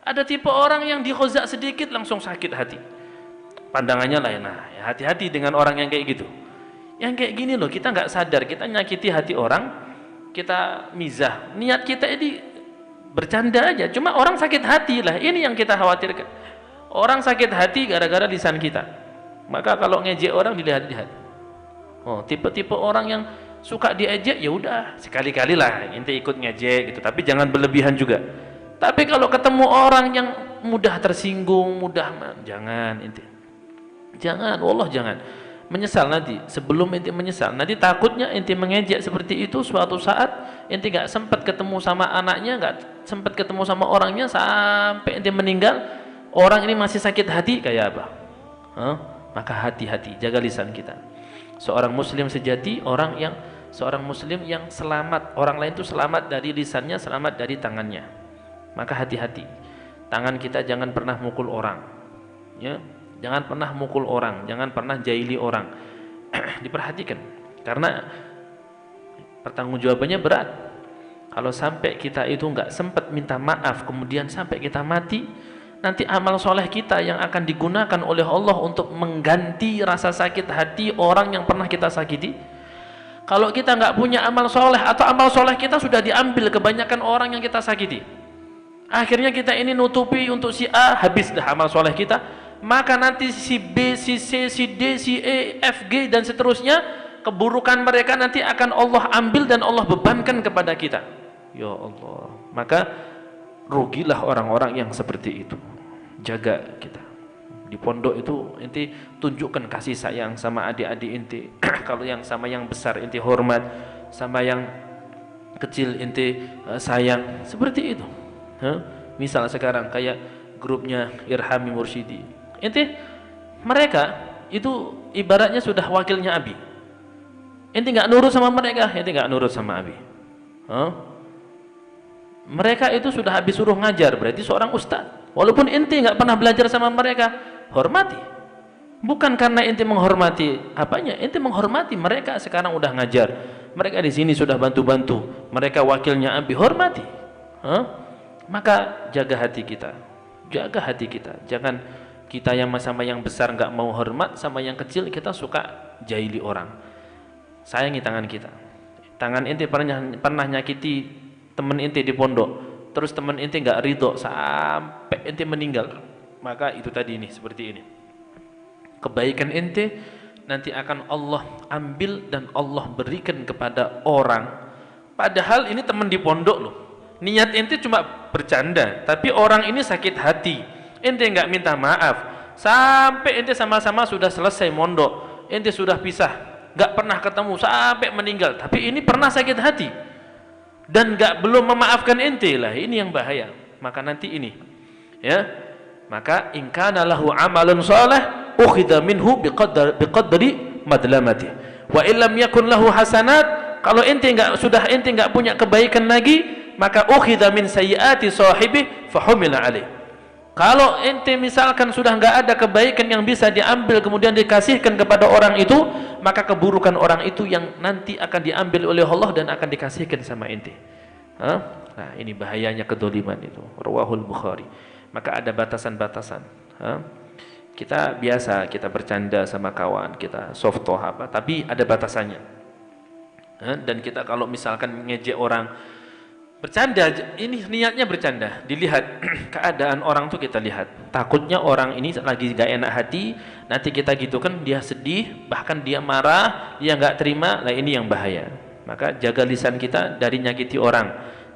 Ada tipe orang yang dihozak sedikit langsung sakit hati. Pandangannya lain. Nah, ya hati-hati dengan orang yang kayak gitu. Yang kayak gini loh, kita nggak sadar, kita nyakiti hati orang, kita mizah. Niat kita ini bercanda aja, cuma orang sakit hati lah. Ini yang kita khawatirkan. Orang sakit hati gara-gara lisan kita. Maka kalau ngejek orang dilihat-lihat. Oh, tipe-tipe orang yang suka diejek, ya udah sekali-kali lah ente ikut ngejek gitu, tapi jangan berlebihan juga. Tapi kalau ketemu orang yang mudah tersinggung, jangan ente. Jangan, wallah jangan. Menyesal nanti, sebelum ente menyesal, nanti takutnya ente mengejek seperti itu suatu saat ente nggak sempat ketemu sama anaknya, nggak sempat ketemu sama orangnya sampai ente meninggal, orang ini masih sakit hati kayak apa? Maka hati-hati, jaga lisan kita. Seorang muslim sejati, seorang muslim yang selamat, orang lain itu selamat dari lisannya, selamat dari tangannya. Maka hati-hati, tangan kita jangan pernah mukul orang, ya, jangan pernah mukul orang, jangan pernah jaili orang. Diperhatikan, karena pertanggungjawabannya berat. Kalau sampai kita itu nggak sempat minta maaf, kemudian sampai kita mati, nanti amal soleh kita yang akan digunakan oleh Allah untuk mengganti rasa sakit hati orang yang pernah kita sakiti. Kalau kita nggak punya amal soleh, atau amal soleh kita sudah diambil kebanyakan orang yang kita sakiti, akhirnya kita ini nutupi untuk si A, habis dah amal soleh kita, maka nanti si B, si C, si D, si E, F, G dan seterusnya, keburukan mereka nanti akan Allah ambil dan Allah bebankan kepada kita. Ya Allah, maka rugilah orang-orang yang seperti itu. Jaga kita di pondok itu, inti tunjukkan kasih sayang sama adik-adik inti. Kalau yang sama yang besar inti hormat, sama yang kecil inti sayang, seperti itu. Misal sekarang kayak grupnya Irhami Mursyidi, inti mereka itu ibaratnya sudah wakilnya Abi. Inti nggak nurut sama mereka, inti nggak nurut sama Abi. Mereka itu sudah habis suruh ngajar, berarti seorang ustaz. Walaupun inti nggak pernah belajar sama mereka, hormati. Bukan karena inti menghormati apanya, inti menghormati mereka sekarang udah ngajar. Mereka di sini sudah bantu-bantu. Mereka wakilnya Abi, hormati. Maka jaga hati kita, jaga hati kita. Jangan kita yang sama yang besar nggak mau hormat, sama yang kecil kita suka jaili orang. Sayangi tangan kita. Tangan inti pernah nyakiti teman inti di pondok, terus teman inti nggak ridho sampai inti meninggal, maka itu tadi ini seperti ini. Kebaikan inti nanti akan Allah ambil dan Allah berikan kepada orang. Padahal ini teman di pondok loh. Niat inti cuma bercanda, tapi orang ini sakit hati. Inti nggak minta maaf, sampai inti sama-sama sudah selesai mondok, inti sudah pisah, nggak pernah ketemu sampai meninggal. Tapi ini pernah sakit hati dan belum memaafkan ente lah, ini yang bahaya. Maka nanti ini, ya, maka in kana lahu amalun shalih ukhidha minhu biqadri madlamati wa illam yakun lahu hasanat. Kalau ente nggak punya kebaikan lagi, maka ukhidha min sayyiati sahibi fahumila alaih. Kalau ente misalkan sudah nggak ada kebaikan yang bisa diambil kemudian dikasihkan kepada orang itu, maka keburukan orang itu yang nanti akan diambil oleh Allah dan akan dikasihkan sama ente. Nah, ini bahayanya kedoliman itu. Rawahul Bukhari. Maka ada batasan-batasan. Kita biasa, kita bercanda sama kawan, kita soft talk apa, tapi ada batasannya. Dan kita kalau misalkan ngejek orang, bercanda, ini niatnya bercanda, dilihat keadaan orang tuh kita lihat. Takutnya orang ini lagi gak enak hati, nanti kita gitu kan dia sedih, bahkan dia marah, dia nggak terima. Nah, ini yang bahaya. Maka jaga lisan kita dari nyakiti orang,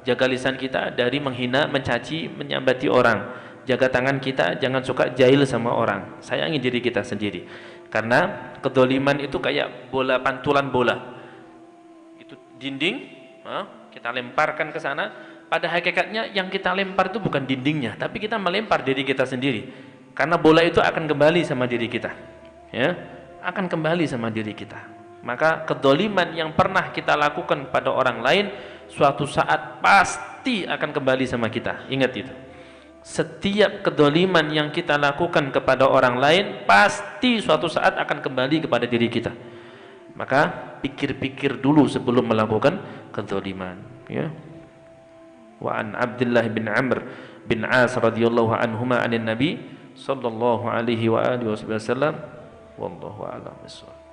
jaga lisan kita dari menghina, mencaci, menyambati orang, jaga tangan kita jangan suka jahil sama orang. Sayangi diri kita sendiri, karena kedoliman itu kayak bola, pantulan bola itu dinding, kita lemparkan ke sana. Pada hakikatnya yang kita lempar itu bukan dindingnya, tapi kita melempar diri kita sendiri. Karena bola itu akan kembali sama diri kita, ya, akan kembali sama diri kita. Maka kedoliman yang pernah kita lakukan pada orang lain, suatu saat pasti akan kembali sama kita. Ingat itu. Setiap kedoliman yang kita lakukan kepada orang lain, pasti suatu saat akan kembali kepada diri kita. Maka pikir-pikir dulu sebelum melakukan kedzaliman, ya. Wa an Abdullah bin Amr bin As radhiyallahu anhuma anin Nabi sallallahu alaihi wa alihi wasallam wallahu a'lam bissawab.